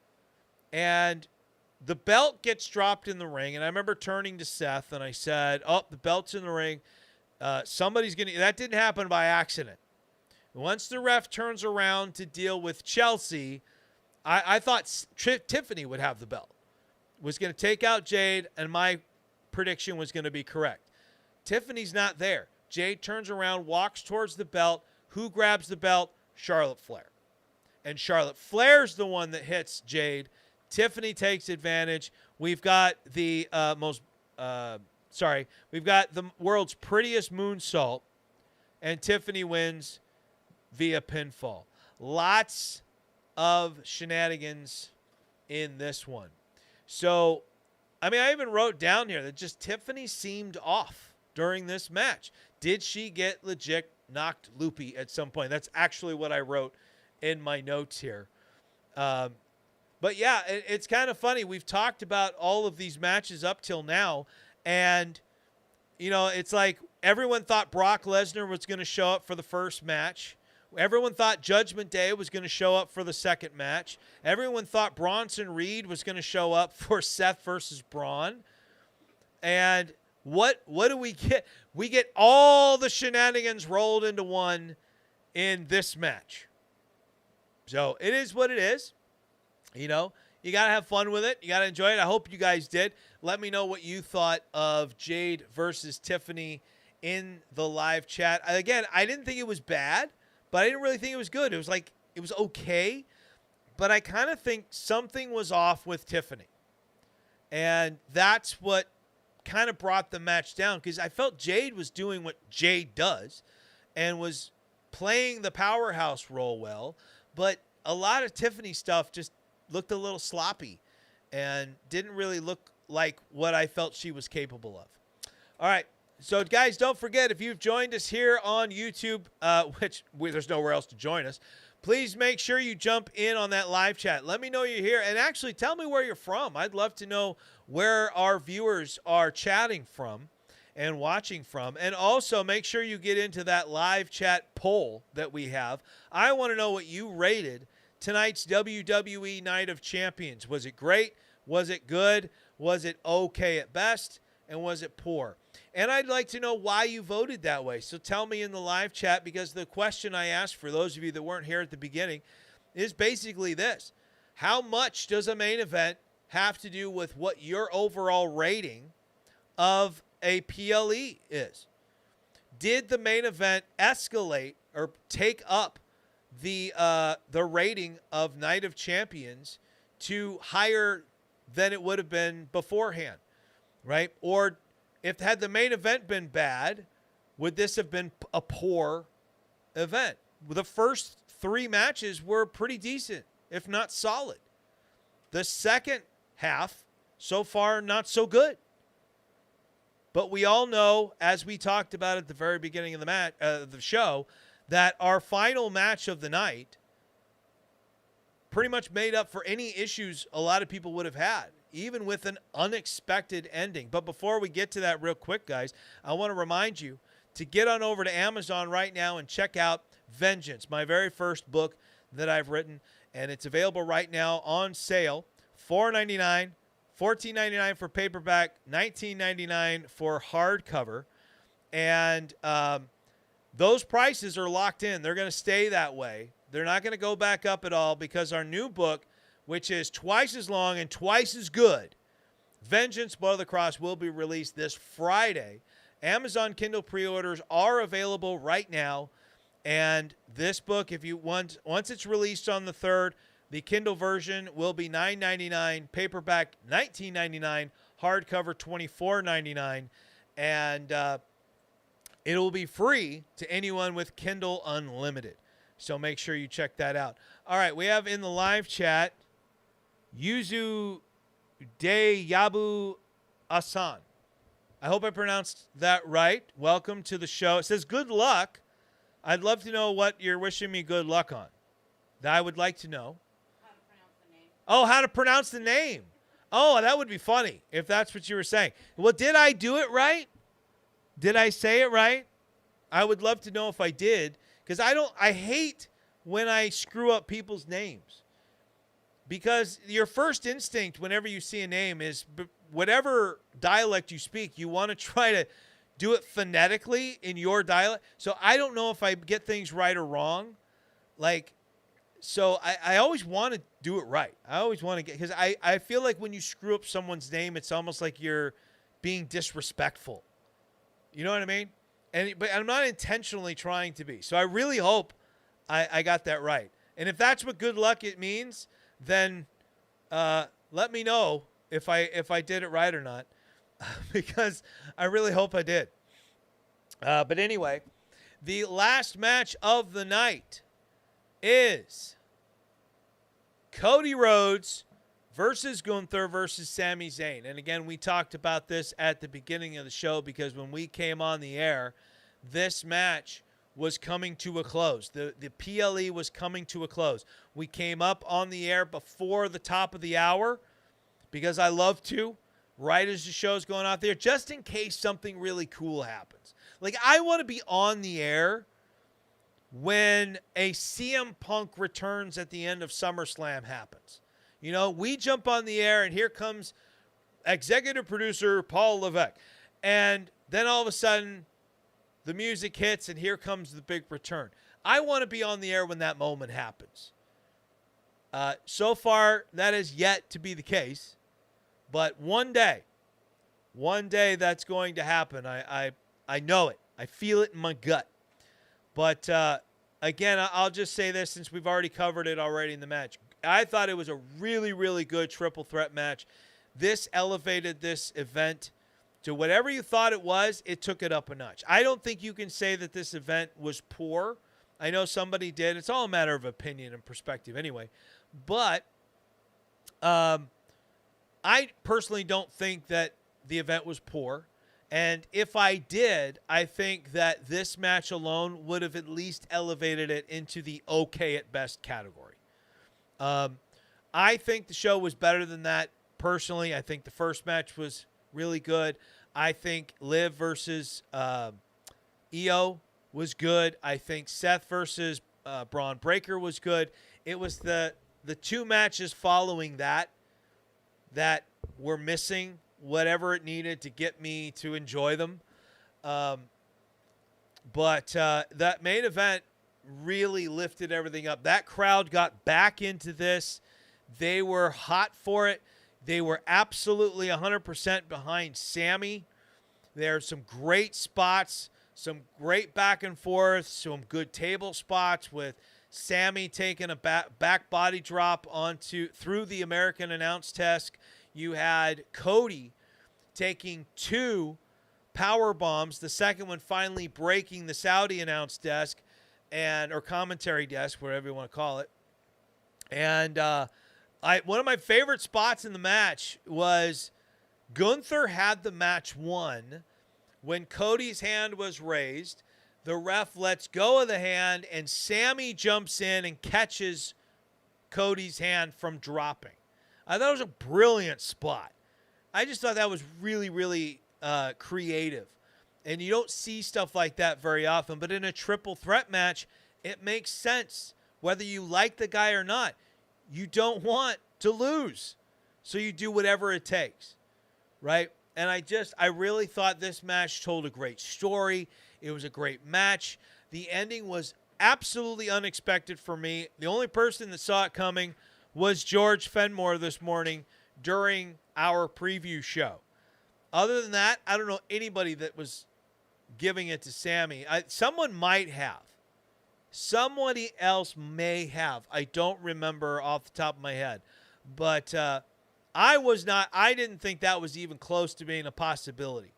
Speaker 1: And the belt gets dropped in the ring. And I remember turning to Seth and I said, oh, the belt's in the ring. Somebody's going to... That didn't happen by accident. Once the ref turns around to deal with Chelsea, I thought Tiffany would have the belt. Was going to take out Jade, and my prediction was going to be correct. Tiffany's not there. Jade turns around, walks towards the belt. Who grabs the belt? Charlotte Flair. And Charlotte Flair's the one that hits Jade. Tiffany takes advantage. We've got the we've got the world's prettiest moonsault, and Tiffany wins via pinfall. Lots of shenanigans in this one. So, I mean, I even wrote down here that just Tiffany seemed off during this match. Did she get legit knocked loopy at some point? That's actually what I wrote in my notes here. But yeah, it's kind of funny. We've talked about all of these matches up till now, and, you know, it's like everyone thought Brock Lesnar was going to show up for the first match. Everyone thought Judgment Day was going to show up for the second match. Everyone thought Bronson Reed was going to show up for Seth versus Bron. And what do we get? We get all the shenanigans rolled into one in this match. So it is what it is. You know, you got to have fun with it. You got to enjoy it. I hope you guys did. Let me know what you thought of Jade versus Tiffany in the live chat. Again, I didn't think it was bad, but I didn't really think it was good. It was like, it was okay, but I kind of think something was off with Tiffany. And that's what kind of brought the match down, because I felt Jade was doing what Jade does and was playing the powerhouse role well, but a lot of Tiffany stuff just looked a little sloppy and didn't really look like what I felt she was capable of. All right. So, guys, don't forget, if you've joined us here on YouTube, there's nowhere else to join us, please make sure you jump in on that live chat. Let me know you're here, and actually tell me where you're from. I'd love to know where our viewers are chatting from and watching from. And also, make sure you get into that live chat poll that we have. I want to know what you rated tonight's WWE Night of Champions. Was it great? Was it good? Was it okay at best? And was it poor? And I'd like to know why you voted that way. So tell me in the live chat, because the question I asked for those of you that weren't here at the beginning is basically this. How much does a main event have to do with what your overall rating of a PLE is? Did the main event escalate or take up the rating of Night of Champions to higher than it would have been beforehand, right? Or had the main event been bad, would this have been a poor event? The first three matches were pretty decent, if not solid. The second half, so far, not so good. But we all know, as we talked about at the very beginning of the show, that our final match of the night pretty much made up for any issues a lot of people would have had, even with an unexpected ending. But before we get to that real quick, guys, I want to remind you to get on over to Amazon right now and check out Vengeance, my very first book that I've written, and it's available right now on sale, $4.99, $14.99 for paperback, $19.99 for hardcover, and those prices are locked in. They're going to stay that way. They're not going to go back up at all, because our new book, which is twice as long and twice as good, Vengeance, Blood of the Cross, will be released this Friday. Amazon Kindle pre-orders are available right now. And this book, if you want, once it's released on the 3rd, the Kindle version will be $9.99, paperback $19.99, hardcover $24.99, and it will be free to anyone with Kindle Unlimited. So make sure you check that out. All right, we have in the live chat Yuzu De Yabu Asan. I hope I pronounced that right. Welcome to the show. It says, good luck. I'd love to know what you're wishing me good luck on. That I would like to know.
Speaker 2: How to pronounce the name.
Speaker 1: Oh, how to pronounce the name. Oh, that would be funny if that's what you were saying. Well, did I do it right? Did I say it right? I would love to know if I did, because I hate when I screw up people's names. Because your first instinct whenever you see a name is whatever dialect you speak, you want to try to do it phonetically in your dialect. So I don't know if I get things right or wrong. So I always want to do it right. I always want to get, because I feel like when you screw up someone's name, it's almost like you're being disrespectful. You know what I mean? But I'm not intentionally trying to be. So I really hope I got that right. And if that's what good luck it means, then let me know if I did it right or not, because I really hope I did. But anyway, the last match of the night is Cody Rhodes versus Gunther versus Sami Zayn. And again, we talked about this at the beginning of the show, because when we came on the air, this match was coming to a close. The PLE was coming to a close. We came up on the air before the top of the hour, because I love to, right as the show's going out there, just in case something really cool happens. Like, I want to be on the air when a CM Punk returns at the end of SummerSlam happens. You know, we jump on the air, and here comes executive producer Paul Levesque. And then all of a sudden, the music hits, and here comes the big return. I want to be on the air when that moment happens. So far, that is yet to be the case. But one day that's going to happen. I know it. I feel it in my gut. But, again, I'll just say this, since we've already covered it already in the match. I thought it was a really, really good triple threat match. This elevated this event to whatever you thought it was. It took it up a notch. I don't think you can say that this event was poor. I know somebody did. It's all a matter of opinion and perspective anyway. But I personally don't think that the event was poor. And if I did, I think that this match alone would have at least elevated it into the okay at best category. I think the show was better than that. Personally, I think the first match was really good. I think Liv versus IYO was good. I think Seth versus Bron Breakker was good. It was the two matches following that were missing whatever it needed to get me to enjoy them. But that main event really lifted everything up. That crowd got back into this. They were hot for it. They were absolutely 100% behind Sami. There are some great spots, some great back and forth, some good table spots with Sami taking a back body drop through the American announce desk. You had Cody taking 2 power bombs, the second one finally breaking the Saudi announce desk or commentary desk, whatever you want to call it. And one of my favorite spots in the match was Gunther had the match won when Cody's hand was raised. The ref lets go of the hand, and Sami jumps in and catches Cody's hand from dropping. I thought it was a brilliant spot. I just thought that was really, really creative. And you don't see stuff like that very often. But in a triple threat match, it makes sense. Whether you like the guy or not, you don't want to lose. So you do whatever it takes, right? And I really thought this match told a great story. It was a great match. The ending was absolutely unexpected for me. The only person that saw it coming was George Fenmore this morning during our preview show. Other than that, I don't know anybody that was giving it to Sami. Someone might have. Somebody else may have. I don't remember off the top of my head. But I didn't think that was even close to being a possibility.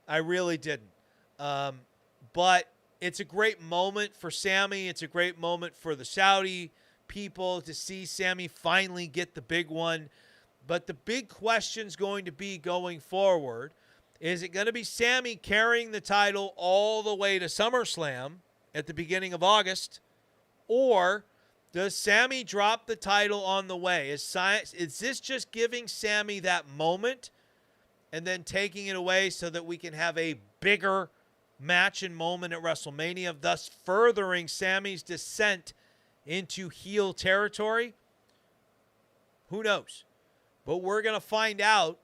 Speaker 1: I really didn't. But it's a great moment for Sami. It's a great moment for the Saudi people to see Sami finally get the big one. But the big question's going to be going forward, is it going to be Sami carrying the title all the way to SummerSlam at the beginning of August, or does Sami drop the title on the way? Is this just giving Sami that moment and then taking it away so that we can have a bigger match and moment at WrestleMania, thus furthering Sami's descent into heel territory? Who knows? But we're going to find out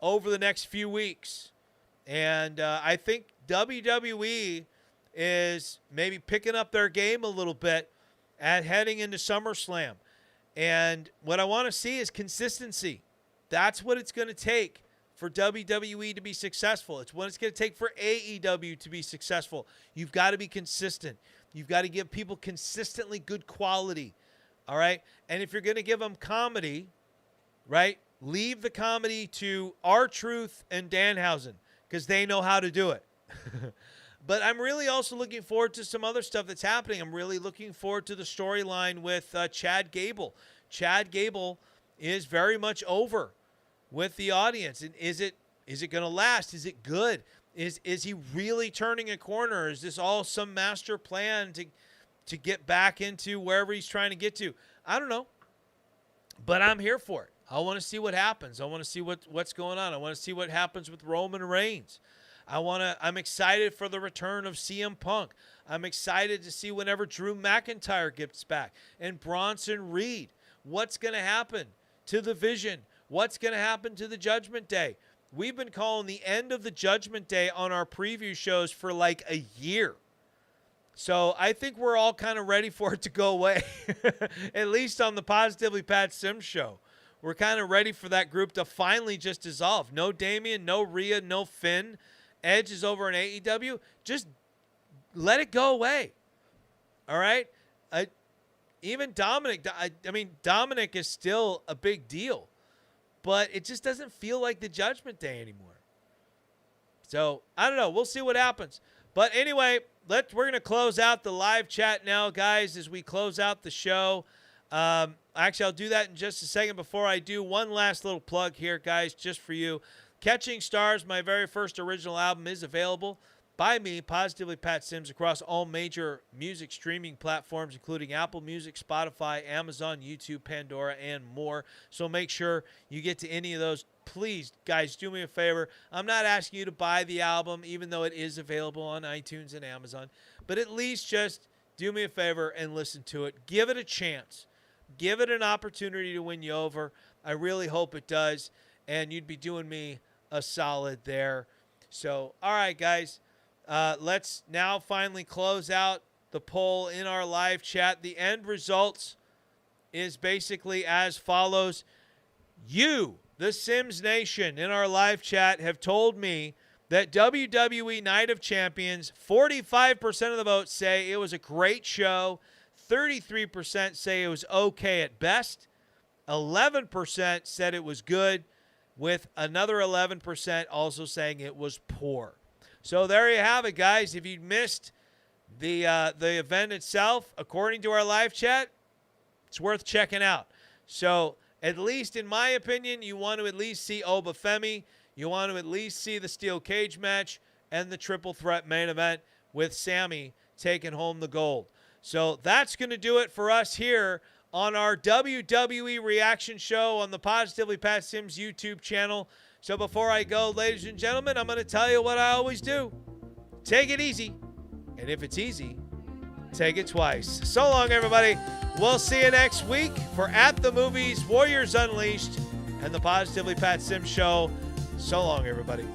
Speaker 1: over the next few weeks. And I think WWE is maybe picking up their game a little bit at heading into SummerSlam. And what I want to see is consistency. That's what it's going to take for WWE to be successful. It's what it's going to take for AEW to be successful. You've got to be consistent. You've got to give people consistently good quality. All right? And if you're going to give them comedy, right, leave the comedy to R-Truth and Danhausen because they know how to do it. But I'm really also looking forward to some other stuff that's happening. I'm really looking forward to the storyline with Chad Gable. Chad Gable is very much over with the audience. And is it going to last? Is it good? Is he really turning a corner? Is this all some master plan to get back into wherever he's trying to get to? I don't know. But I'm here for it. I want to see what happens. I want to see what's going on. I want to see what happens with Roman Reigns. I'm excited for the return of CM Punk. I'm excited to see whenever Drew McIntyre gets back and Bronson Reed. What's going to happen to the Vision? What's going to happen to the Judgment Day? We've been calling the end of the Judgment Day on our preview shows for like a year. So I think we're all kind of ready for it to go away, at least on the Positively Pat Sims show. We're kind of ready for that group to finally just dissolve. No Damian, no Rhea, no Finn. Edge is over in AEW. Just let it go away. All right? Even Dominic, Dominic is still a big deal. But it just doesn't feel like the Judgment Day anymore. So, I don't know. We'll see what happens. But anyway, we're going to close out the live chat now, guys, as we close out the show. Actually, I'll do that in just a second. Before I do, one last little plug here, guys, just for you. Catching Stars, my very first original album, is available by me, Positively Pat Sims, across all major music streaming platforms, including Apple Music, Spotify, Amazon, YouTube, Pandora, and more. So make sure you get to any of those. Please, guys, do me a favor. I'm not asking you to buy the album, even though it is available on iTunes and Amazon. But at least just do me a favor and listen to it. Give it a chance. Give it an opportunity to win you over. I really hope it does. And you'd be doing me a solid there. So, all right, guys. Let's now finally close out the poll in our live chat. The end results is basically as follows. You, the Sims Nation, in our live chat have told me that WWE Night of Champions, 45% of the votes say it was a great show. 33% say it was okay at best. 11% said it was good, with another 11% also saying it was poor. So there you have it, guys. If you missed the event itself, according to our live chat, it's worth checking out. So at least in my opinion, you want to at least see Oba Femi. You want to at least see the steel cage match and the triple threat main event with Sami taking home the gold. So that's going to do it for us here on our WWE reaction show on the Positively Pat Sims YouTube channel. So before I go, ladies and gentlemen, I'm going to tell you what I always do. Take it easy. And if it's easy, take it twice. So long, everybody. We'll see you next week for At the Movies, Warriors Unleashed, and the Positively Pat Sims show. So long, everybody.